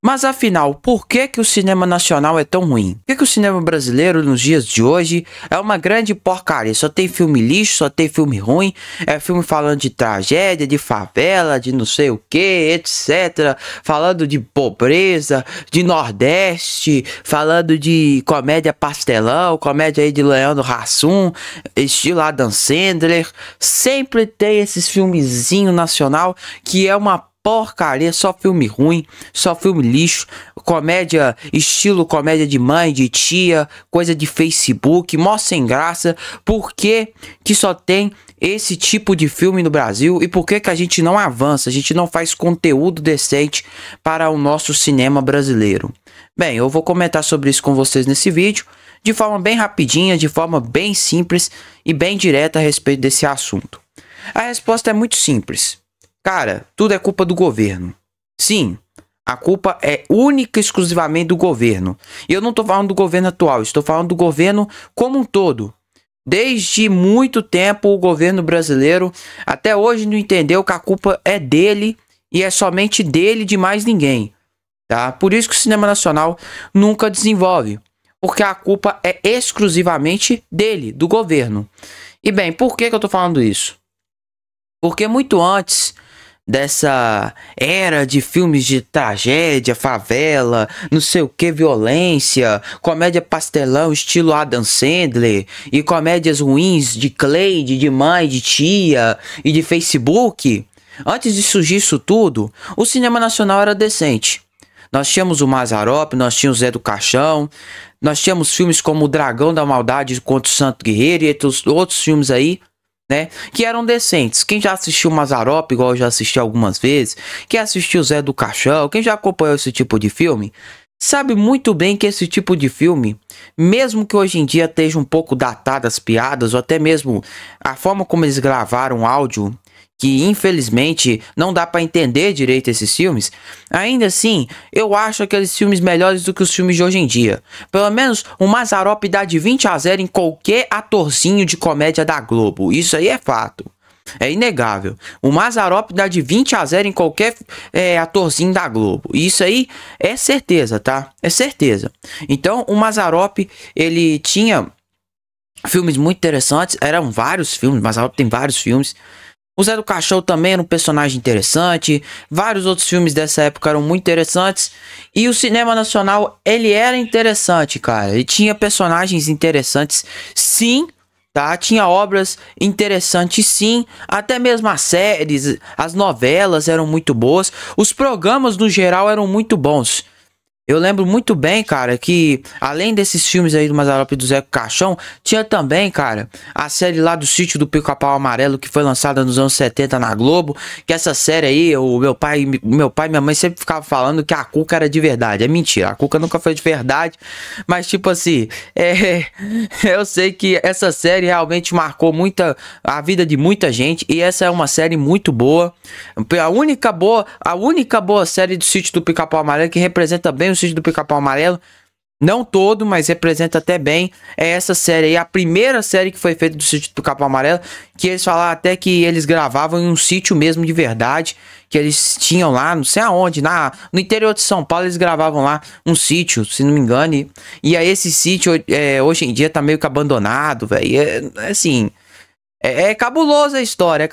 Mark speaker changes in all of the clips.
Speaker 1: Mas afinal, por que que o cinema nacional é tão ruim? Por que que o cinema brasileiro nos dias de hoje é uma grande porcaria? Só tem filme lixo, só tem filme ruim, é filme falando de tragédia, de favela, de não sei o que, etc. Falando de pobreza, de Nordeste, falando de comédia pastelão, comédia aí de Leandro Hassum, estilo Adam Sandler. Sempre tem esses filmezinhos nacional que é uma porcaria, só filme ruim, só filme lixo, comédia, estilo comédia de mãe, de tia, coisa de Facebook, mó sem graça. Por que que só tem esse tipo de filme no Brasil? E por que que a gente não avança, a gente não faz conteúdo decente para o nosso cinema brasileiro? Bem, eu vou comentar sobre isso com vocês nesse vídeo, de forma bem rapidinha, de forma bem simples e bem direta a respeito desse assunto. A resposta é muito simples. Cara, tudo é culpa do governo. Sim, a culpa é única e exclusivamente do governo. E eu não estou falando do governo atual, estou falando do governo como um todo. Desde muito tempo o governo brasileiro até hoje não entendeu que a culpa é dele e é somente dele, de mais ninguém. Tá? Por isso que o cinema nacional nunca desenvolve. Porque a culpa é exclusivamente dele, do governo. E bem, por que que eu estou falando isso? Porque muito antes dessa era de filmes de tragédia, favela, não sei o que, violência, comédia pastelão estilo Adam Sandler e comédias ruins de Cleide, de mãe, de tia e de Facebook, antes de surgir isso tudo, o cinema nacional era decente. Nós tínhamos o Mazzaropi, nós tínhamos o Zé do Caixão, nós tínhamos filmes como O Dragão da Maldade contra o Santo Guerreiro e outros filmes aí, né, que eram decentes. Quem já assistiu Mazzaropi, igual eu já assisti algumas vezes, quem assistiu Zé do Caixão, quem já acompanhou esse tipo de filme, sabe muito bem que esse tipo de filme, mesmo que hoje em dia esteja um pouco datado as piadas, ou até mesmo a forma como eles gravaram o áudio, que infelizmente não dá para entender direito esses filmes, ainda assim, eu acho aqueles filmes melhores do que os filmes de hoje em dia. Pelo menos o Mazzaropi dá de 20-0 em qualquer atorzinho de comédia da Globo. Isso aí é fato. É inegável. O Mazzaropi dá de 20-0 em qualquer atorzinho da Globo. Isso aí é certeza, tá? É certeza. Então, o Mazzaropi, ele tinha filmes muito interessantes. Eram vários filmes. O Mazzaropi tem vários filmes. O Zé do Caixão também era um personagem interessante. Vários outros filmes dessa época eram muito interessantes. E o cinema nacional, ele era interessante, cara. Ele tinha personagens interessantes, sim, tá? Tinha obras interessantes, sim. Até mesmo as séries, as novelas eram muito boas. Os programas, no geral, eram muito bons. Eu lembro muito bem, cara, que além desses filmes aí do Mazzaropi e do Zé do Caixão, tinha também, cara, a série lá do Sítio do Pica-Pau Amarelo, que foi lançada nos anos 70 na Globo. Que essa série aí, o meu pai e minha mãe sempre ficavam falando que a Cuca era de verdade. É mentira, a Cuca nunca foi de verdade. Mas tipo assim, eu sei que essa série realmente marcou a vida de muita gente. E essa é uma série muito boa. A única boa série do Sítio do Pica-Pau Amarelo, que representa bem o Sítio do Pica-Pau Amarelo, não todo, mas representa até bem, é essa série aí, a primeira série que foi feita do Sítio do Pica-Pau Amarelo, que eles falaram até que eles gravavam em um sítio mesmo de verdade, que eles tinham lá, não sei aonde, no interior de São Paulo, eles gravavam lá um sítio, se não me engano, e aí esse sítio hoje em dia tá meio que abandonado, velho, assim... É cabulosa a história,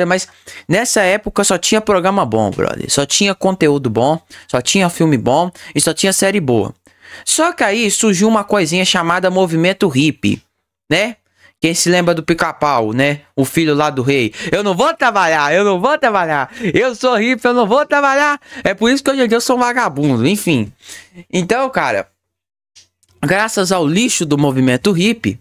Speaker 1: mas nessa época só tinha programa bom, brother. Só tinha conteúdo bom, só tinha filme bom e só tinha série boa. Só que aí surgiu uma coisinha chamada Movimento Hippie, né? Quem se lembra do Pica-Pau, né? O filho lá do rei. Eu não vou trabalhar, eu não vou trabalhar. Eu sou hippie, eu não vou trabalhar. É por isso que hoje em dia eu sou um vagabundo, enfim. Então, cara, graças ao lixo do Movimento Hippie,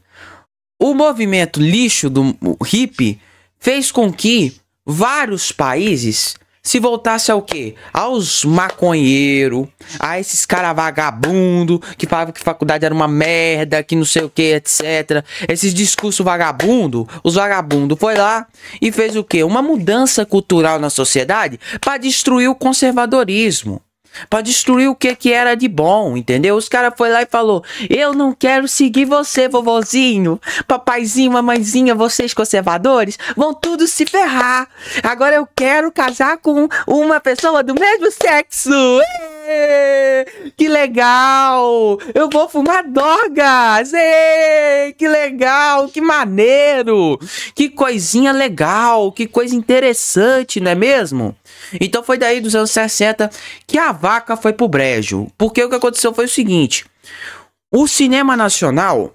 Speaker 1: o movimento lixo do hippie fez com que vários países se voltassem ao quê? Aos maconheiros, a esses caras vagabundo que falavam que faculdade era uma merda, que não sei o que, etc. Esses discursos vagabundo, os vagabundos foi lá e fez o quê? Uma mudança cultural na sociedade para destruir o conservadorismo. Pra destruir o que era de bom, entendeu? Os caras foi lá e falou: eu não quero seguir você, vovozinho, papaizinho, mamãezinha, vocês conservadores vão tudo se ferrar. Agora eu quero casar com uma pessoa do mesmo sexo. legal! Eu vou fumar drogas! Ei, que legal, que maneiro! Que coisinha legal, que coisa interessante, não é mesmo? Então foi daí dos anos 60 que a vaca foi pro brejo. Porque o que aconteceu foi o seguinte: o cinema nacional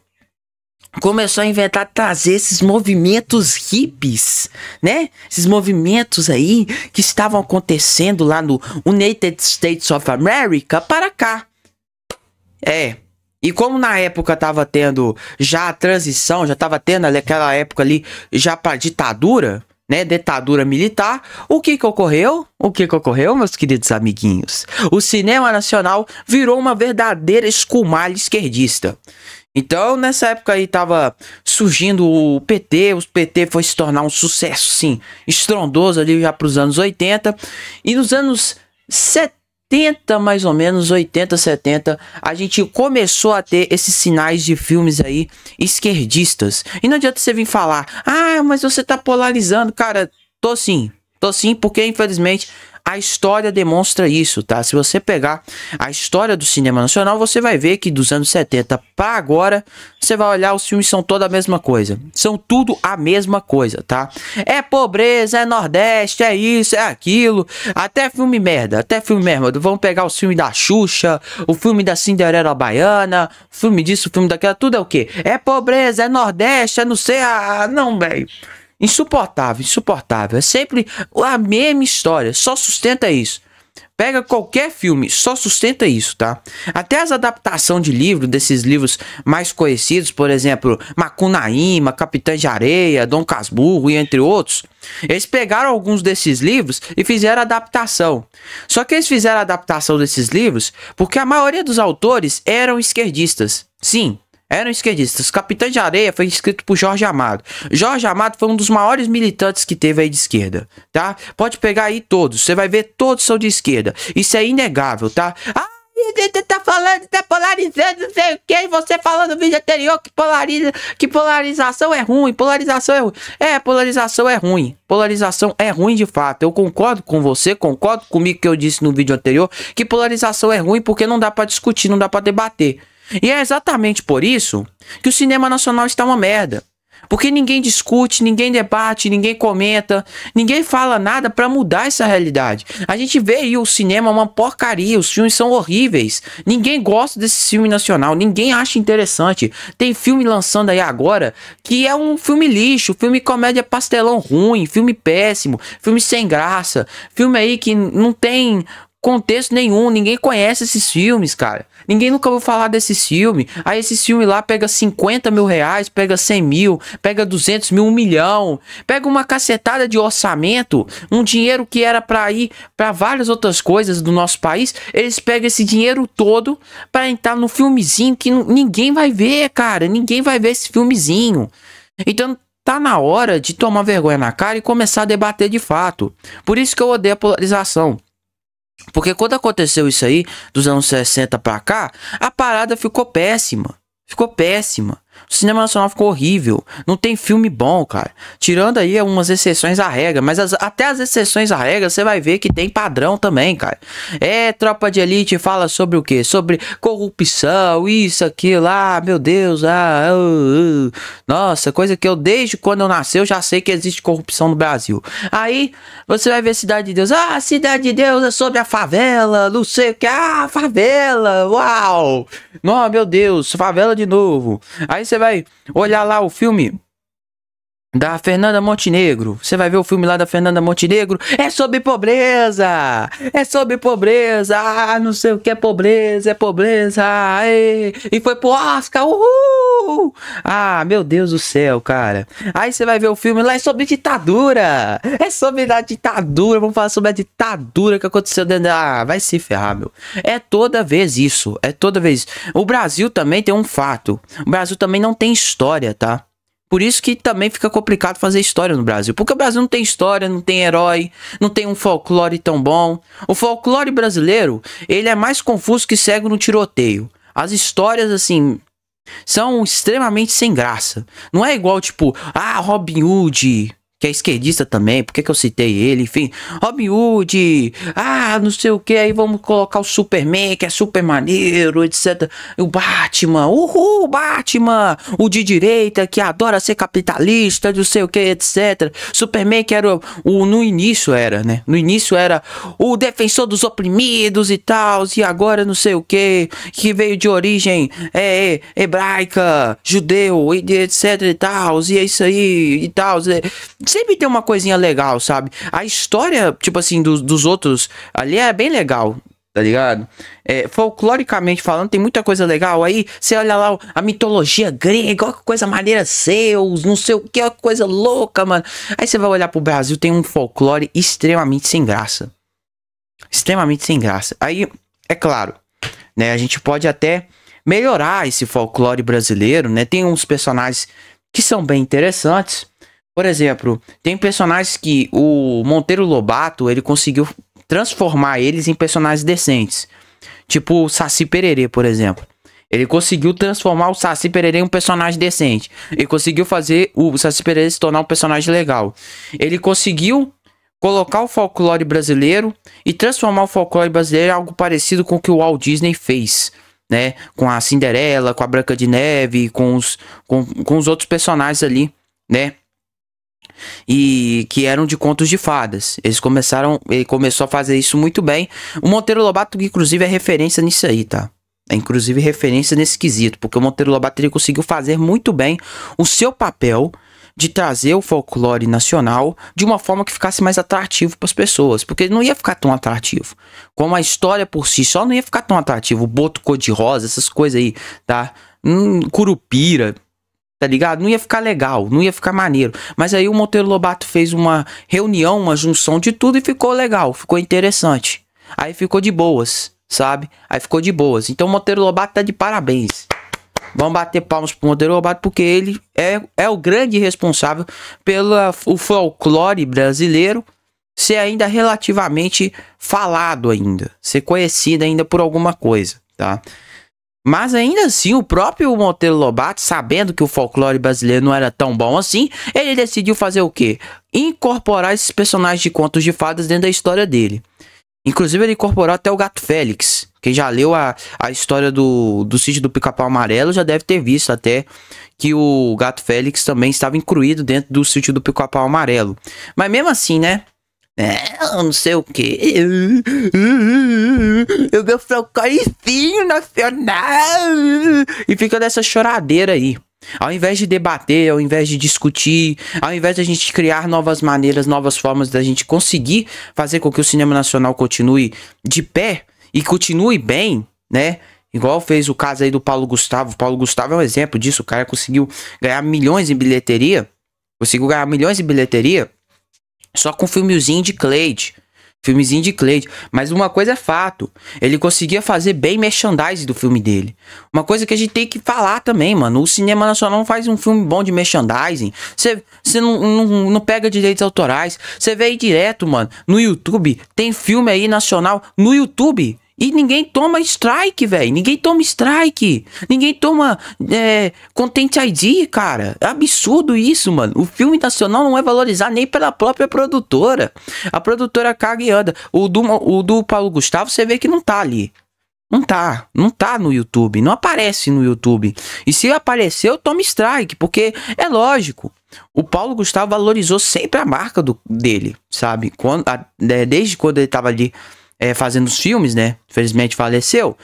Speaker 1: começou a inventar, trazer esses movimentos hippies, né? Esses movimentos aí que estavam acontecendo lá no United States of America para cá. E como na época tava tendo já a transição, já tava tendo aquela época ali já para ditadura, né, ditadura militar, o que que ocorreu? O que que ocorreu, meus queridos amiguinhos? O cinema nacional virou uma verdadeira escumalha esquerdista. Então, nessa época aí tava surgindo o PT, o PT foi se tornar um sucesso, sim, estrondoso ali já para os anos 80. E nos anos 70, mais ou menos, 80, 70, a gente começou a ter esses sinais de filmes aí esquerdistas. E não adianta você vir falar, ah, mas você tá polarizando. Cara, tô sim, porque infelizmente a história demonstra isso, tá? Se você pegar a história do cinema nacional, você vai ver que dos anos 70 para agora, você vai olhar, os filmes são toda a mesma coisa. São tudo a mesma coisa, tá? É pobreza, é Nordeste, é isso, é aquilo. Até filme merda. Vamos pegar os filmes da Xuxa, o filme da Cinderela Baiana, o filme disso, o filme daquela, tudo é o quê? É pobreza, é Nordeste, é não sei, não, velho. Insuportável. É sempre a mesma história, só sustenta isso. Pega qualquer filme, só sustenta isso, tá? Até as adaptações de livro, desses livros mais conhecidos, por exemplo, Macunaíma, Capitães de Areia, Dom Casmurro e entre outros, eles pegaram alguns desses livros e fizeram adaptação. Só que eles fizeram a adaptação desses livros porque a maioria dos autores eram esquerdistas. Sim, eram esquerdistas. Capitães de Areia foi escrito por Jorge Amado. Jorge Amado foi um dos maiores militantes que teve aí de esquerda, tá? Pode pegar aí todos, você vai ver, todos são de esquerda. Isso é inegável, tá? Tá falando, tá polarizando, não sei o que. Você falando no vídeo anterior que polarização é ruim. Polarização é ruim de fato. Eu concordo com você, concordo comigo que eu disse no vídeo anterior que polarização é ruim porque não dá pra discutir, não dá pra debater. E é exatamente por isso que o cinema nacional está uma merda. Porque ninguém discute, ninguém debate, ninguém comenta, ninguém fala nada pra mudar essa realidade. A gente vê aí o cinema uma porcaria, os filmes são horríveis. Ninguém gosta desse filme nacional, ninguém acha interessante. Tem filme lançando aí agora que é um filme lixo, filme comédia pastelão ruim, filme péssimo, filme sem graça, filme aí que não tem contexto nenhum, ninguém conhece esses filmes, cara. Ninguém nunca ouviu falar desses filmes. Aí esses filmes lá pega 50 mil reais, pega 100 mil, pega 200 mil, 1 milhão. Pega uma cacetada de orçamento, um dinheiro que era pra ir pra várias outras coisas do nosso país. Eles pegam esse dinheiro todo pra entrar no filmezinho que ninguém vai ver, cara. Ninguém vai ver esse filmezinho. Então tá na hora de tomar vergonha na cara e começar a debater de fato. Por isso que eu odeio a polarização. Porque quando aconteceu isso aí, dos anos 60 pra cá, a parada ficou péssima. Ficou péssima. O cinema nacional ficou horrível. Não tem filme bom, cara. Tirando aí umas exceções à regra. Mas até as exceções à regra, você vai ver que tem padrão também, cara. Tropa de Elite fala sobre o quê? Sobre corrupção, isso, aquilo. Meu Deus. Nossa, coisa que eu desde quando eu nasci eu já sei que existe corrupção no Brasil. Aí você vai ver Cidade de Deus. Cidade de Deus é sobre a favela. Não sei o que. Favela. Uau. Não, meu Deus. Favela de novo. Aí você vai olhar lá o filme da Fernanda Montenegro. Você vai ver o filme lá da Fernanda Montenegro. É sobre pobreza. É sobre pobreza. Não sei o que é pobreza. É pobreza. E foi pro Oscar. Uhul. Meu Deus do céu, cara. Aí você vai ver o filme lá. É sobre ditadura. É sobre a ditadura. Vamos falar sobre a ditadura que aconteceu dentro da... vai se ferrar, meu. É toda vez isso. É toda vez. O Brasil também tem um fato. O Brasil também não tem história, tá? Por isso que também fica complicado fazer história no Brasil. Porque o Brasil não tem história, não tem herói, não tem um folclore tão bom. O folclore brasileiro, ele é mais confuso que cego no tiroteio. As histórias, assim, são extremamente sem graça. Não é igual, tipo, Robin Hood, que é esquerdista também, por que que eu citei ele? Enfim, Robin Hood, não sei o que, aí vamos colocar o Superman, que é super maneiro, etc. O Batman, uhul, Batman, o de direita, que adora ser capitalista, não sei o que, etc. Superman, que era no início era, né? No início era o defensor dos oprimidos e tal, e agora não sei o que veio de origem hebraica, judeu, etc e tal, e é isso aí e tal. Sempre tem uma coisinha legal, sabe? A história, tipo assim, dos outros ali é bem legal, tá ligado? Folcloricamente falando, tem muita coisa legal. Aí você olha lá a mitologia grega, olha que coisa maneira, Zeus, não sei o que, olha que coisa louca, mano. Aí você vai olhar pro Brasil, tem um folclore extremamente sem graça. Extremamente sem graça. Aí, é claro, né? A gente pode até melhorar esse folclore brasileiro, né? Tem uns personagens que são bem interessantes. Por exemplo, tem personagens que o Monteiro Lobato, ele conseguiu transformar eles em personagens decentes. Tipo o Saci Pererê, por exemplo. Ele conseguiu transformar o Saci Pererê em um personagem decente. Ele conseguiu fazer o Saci Pererê se tornar um personagem legal. Ele conseguiu colocar o folclore brasileiro e transformar o folclore brasileiro em algo parecido com o que o Walt Disney fez, né? Com a Cinderela, com a Branca de Neve, com os outros personagens ali, né? E que eram de contos de fadas. Ele começou a fazer isso muito bem. O Monteiro Lobato, inclusive, é referência nisso aí, tá? É inclusive referência nesse quesito, porque o Monteiro Lobato ele conseguiu fazer muito bem o seu papel de trazer o folclore nacional de uma forma que ficasse mais atrativo para as pessoas, porque ele não ia ficar tão atrativo. Como a história por si só não ia ficar tão atrativo. O Boto Cor-de-Rosa, essas coisas aí, tá? Curupira, tá ligado? Não ia ficar legal, não ia ficar maneiro. Mas aí o Monteiro Lobato fez uma reunião, uma junção de tudo e ficou legal, ficou interessante. Aí ficou de boas, sabe? Aí ficou de boas. Então o Monteiro Lobato tá de parabéns. Vamos bater palmas pro Monteiro Lobato porque ele é o grande responsável pelo folclore brasileiro ser ainda relativamente falado ainda, ser conhecido ainda por alguma coisa, tá? Mas ainda assim, o próprio Monteiro Lobato, sabendo que o folclore brasileiro não era tão bom assim, ele decidiu fazer o quê? Incorporar esses personagens de contos de fadas dentro da história dele. Inclusive ele incorporou até o Gato Félix. Quem já leu a história do Sítio do Pica-Pau Amarelo já deve ter visto até que o Gato Félix também estava incluído dentro do Sítio do Pica-Pau Amarelo. Mas mesmo assim, né? Não sei o que. Eu meu folclorezinho nacional. E fica dessa choradeira aí. Ao invés de debater, ao invés de discutir, ao invés de a gente criar novas maneiras, novas formas da gente conseguir fazer com que o cinema nacional continue de pé e continue bem, né? Igual fez o caso aí do Paulo Gustavo. O Paulo Gustavo é um exemplo disso. O cara conseguiu ganhar milhões em bilheteria. Só com filmezinho de Cleide. Mas uma coisa é fato. Ele conseguia fazer bem merchandising do filme dele. Uma coisa que a gente tem que falar também, mano. O cinema nacional não faz um filme bom de merchandising. Você não pega direitos autorais. Você vê aí direto, mano. No YouTube. Tem filme aí nacional no YouTube. E ninguém toma strike, velho. Ninguém toma strike. Ninguém toma Content ID, cara. É absurdo isso, mano. O filme nacional não é valorizado nem pela própria produtora. A produtora caga e anda. O do Paulo Gustavo, você vê que não tá ali. Não tá no YouTube. Não aparece no YouTube. E se apareceu, toma strike. Porque é lógico. O Paulo Gustavo valorizou sempre a marca dele, sabe? Desde quando ele tava ali fazendo os filmes, né? Infelizmente faleceu.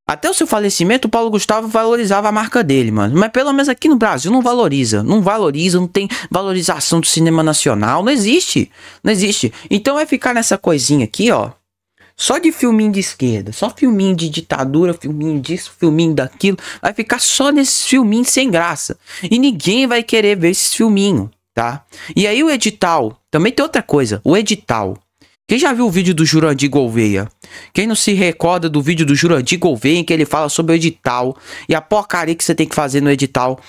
Speaker 1: Até o seu falecimento, o Paulo Gustavo valorizava a marca dele, mano. Mas pelo menos aqui no Brasil não valoriza. Não tem valorização do cinema nacional. Não existe. Então vai ficar nessa coisinha aqui, ó. Só de filminho de esquerda. Só filminho de ditadura, filminho disso, filminho daquilo. Vai ficar só nesses filminhos sem graça. E ninguém vai querer ver esses filminhos, tá? E aí o edital. Também tem outra coisa. O edital. Quem já viu o vídeo do Jurandir Gouveia? Quem não se recorda do vídeo do Jurandir Gouveia em que ele fala sobre o edital e a porcaria que você tem que fazer no edital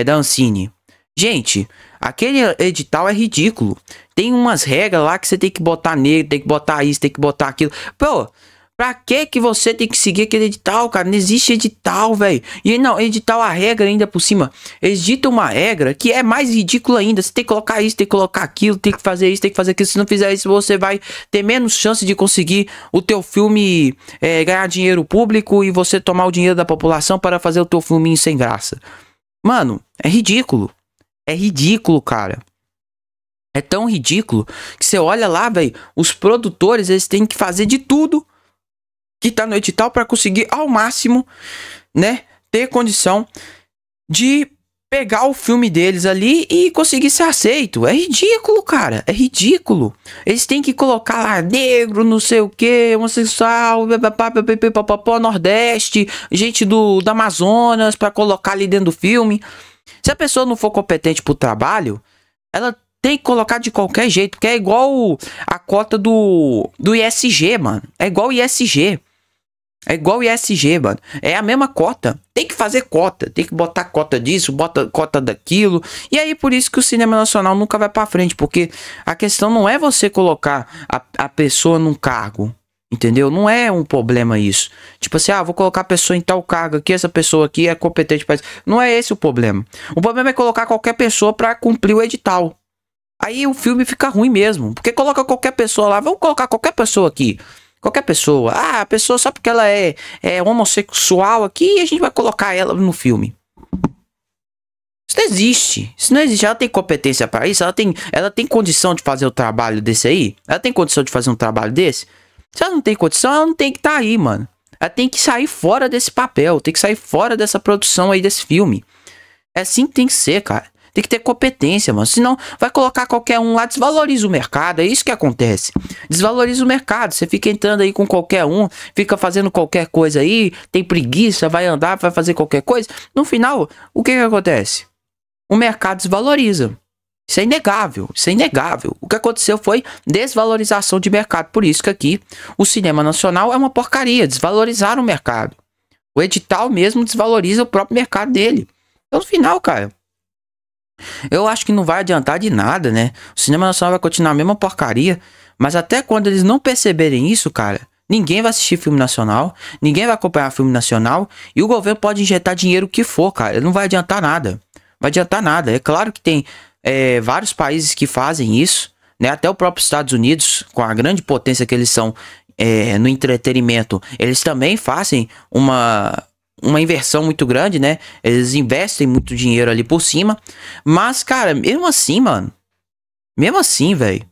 Speaker 1: da Ancine? Gente, aquele edital é ridículo. Tem umas regras lá que você tem que botar nele, tem que botar isso, tem que botar aquilo. Pô, Pra que você tem que seguir aquele edital, cara? Não existe edital, velho. E não, edital a regra ainda por cima. Eles ditam uma regra que é mais ridícula ainda. Você tem que colocar isso, tem que colocar aquilo, tem que fazer isso, tem que fazer aquilo. Se não fizer isso, você vai ter menos chance de conseguir o teu filme ganhar dinheiro público e você tomar o dinheiro da população para fazer o teu filminho sem graça. Mano, é ridículo. É ridículo, cara. É tão ridículo que você olha lá, velho. Os produtores, eles têm que fazer de tudo que tá no edital para conseguir ao máximo, né, ter condição de pegar o filme deles ali e conseguir ser aceito. É ridículo, cara, é ridículo. Eles têm que colocar lá negro, não sei o que, homossexual, Nordeste, gente do Amazonas para colocar ali dentro do filme. Se a pessoa não for competente pro trabalho, ela tem que colocar de qualquer jeito, porque é igual a cota do ISG, mano. É igual o ISG. É igual o ISG, mano. É a mesma cota. Tem que fazer cota. Tem que botar cota disso, bota cota daquilo. E aí, por isso que o cinema nacional nunca vai pra frente. Porque a questão não é você colocar a pessoa num cargo. Entendeu? Não é um problema isso. Tipo assim, vou colocar a pessoa em tal cargo aqui. Essa pessoa aqui é competente pra isso. Não é esse o problema. O problema é colocar qualquer pessoa pra cumprir o edital. Aí o filme fica ruim mesmo. Porque coloca qualquer pessoa lá. Vamos colocar qualquer pessoa aqui. Qualquer pessoa. A pessoa só porque ela é homossexual aqui, a gente vai colocar ela no filme. Isso não existe. Isso não existe. Ela tem competência para isso? Ela tem condição de fazer o trabalho desse aí? Ela tem condição de fazer um trabalho desse? Se ela não tem condição, ela não tem que estar aí, mano. Ela tem que sair fora desse papel. Tem que sair fora dessa produção aí desse filme. É assim que tem que ser, cara. Tem que ter competência, mano. Senão vai colocar qualquer um lá, desvaloriza o mercado. É isso que acontece. Desvaloriza o mercado. Você fica entrando aí com qualquer um, fica fazendo qualquer coisa aí, tem preguiça, vai andar, vai fazer qualquer coisa. No final, o que acontece? O mercado desvaloriza. Isso é inegável. Isso é inegável. O que aconteceu foi desvalorização de mercado. Por isso que aqui o cinema nacional é uma porcaria. Desvalorizaram o mercado. O edital mesmo desvaloriza o próprio mercado dele. Então, no final, cara, eu acho que não vai adiantar de nada, né? O cinema nacional vai continuar a mesma porcaria. Mas até quando eles não perceberem isso, cara, ninguém vai assistir filme nacional. Ninguém vai acompanhar filme nacional. E o governo pode injetar dinheiro que for, cara. Não vai adiantar nada. Vai adiantar nada. É claro que tem vários países que fazem isso, né? Até o próprio Estados Unidos, com a grande potência que eles são no entretenimento, eles também fazem uma inversão muito grande, né? Eles investem muito dinheiro ali por cima. Mas, cara, mesmo assim, mano. Mesmo assim, velho.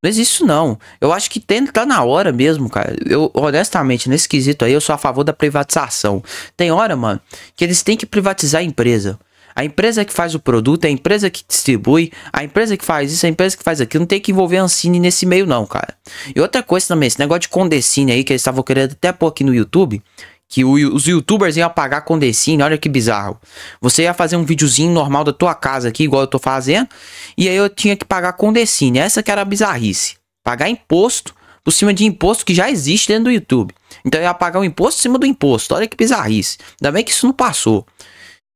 Speaker 1: Não existe isso, não. Eu acho que tá na hora mesmo, cara. Eu, honestamente, nesse quesito aí, eu sou a favor da privatização. Tem hora, mano, que eles têm que privatizar a empresa. A empresa que faz o produto, a empresa que distribui, a empresa que faz isso, a empresa que faz aquilo. Não tem que envolver a Ancine nesse meio, não, cara. E outra coisa também, esse negócio de Condecine aí, que eles estavam querendo até pôr aqui no YouTube, que os youtubers iam pagar Condecine, olha que bizarro. Você ia fazer um videozinho normal da tua casa aqui, igual eu tô fazendo, e aí eu tinha que pagar Condecine. Essa que era a bizarrice. Pagar imposto por cima de imposto que já existe dentro do YouTube. Então eu ia pagar um imposto em cima do imposto. Olha que bizarrice. Ainda bem que isso não passou.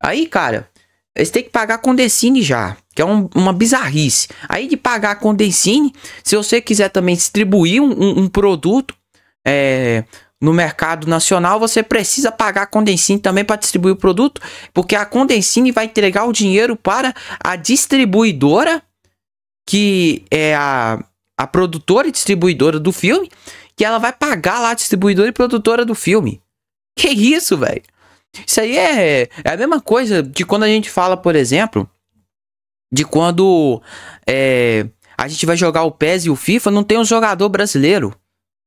Speaker 1: Aí, cara, eles têm que pagar Condecine já, que é uma bizarrice. Aí de pagar Condecine, se você quiser também distribuir um produto no mercado nacional, você precisa pagar a Condecine também para distribuir o produto, porque a Condecine vai entregar o dinheiro para a distribuidora, que é a produtora e distribuidora do filme, que ela vai pagar lá a distribuidora e produtora do filme. Que isso, velho? Isso aí é a mesma coisa de quando a gente fala, por exemplo, de quando a gente vai jogar o PES e o FIFA, não tem um jogador brasileiro.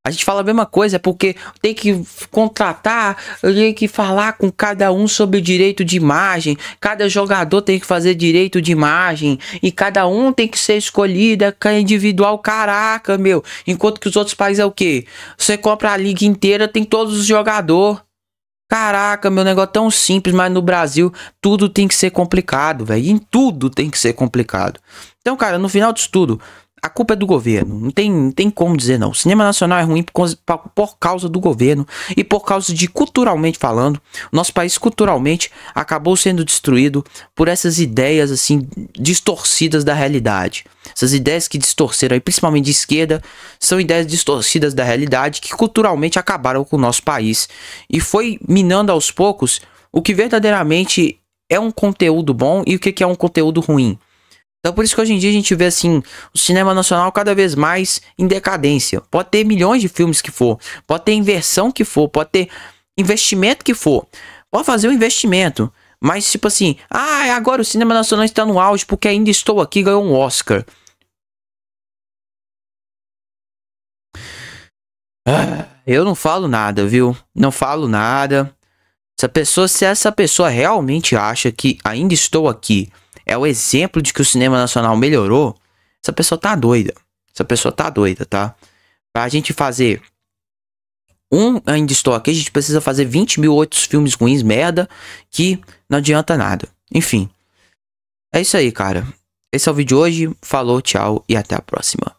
Speaker 1: A gente fala a mesma coisa, é porque tem que contratar, tem que falar com cada um sobre o direito de imagem. Cada jogador tem que fazer direito de imagem. E cada um tem que ser escolhido, é individual. Caraca, meu. Enquanto que os outros países é o quê? Você compra a liga inteira, tem todos os jogadores. Caraca, meu negócio é tão simples, mas no Brasil tudo tem que ser complicado, velho. Em tudo tem que ser complicado. Então, cara, no final disso tudo, a culpa é do governo. Não tem como dizer não. O cinema nacional é ruim por causa do governo e por causa de, culturalmente falando, o nosso país culturalmente acabou sendo destruído por essas ideias assim distorcidas da realidade. Essas ideias que distorceram, principalmente de esquerda, são ideias distorcidas da realidade que culturalmente acabaram com o nosso país e foi minando aos poucos o que verdadeiramente é um conteúdo bom e o que é um conteúdo ruim. Então por isso que hoje em dia a gente vê assim, o cinema nacional cada vez mais em decadência. Pode ter milhões de filmes que for, pode ter inversão que for, pode ter investimento que for. Pode fazer um investimento, mas tipo assim, agora o cinema nacional está no auge porque Ainda Estou Aqui ganhou um Oscar. Eu não falo nada, viu? Não falo nada. Se essa pessoa realmente acha que Ainda Estou Aqui é o exemplo de que o cinema nacional melhorou, essa pessoa tá doida. Essa pessoa tá doida, tá? Pra gente fazer Ainda Estou Aqui, a gente precisa fazer 20 mil outros filmes ruins, merda, que não adianta nada. Enfim, é isso aí, cara. Esse é o vídeo de hoje. Falou, tchau e até a próxima.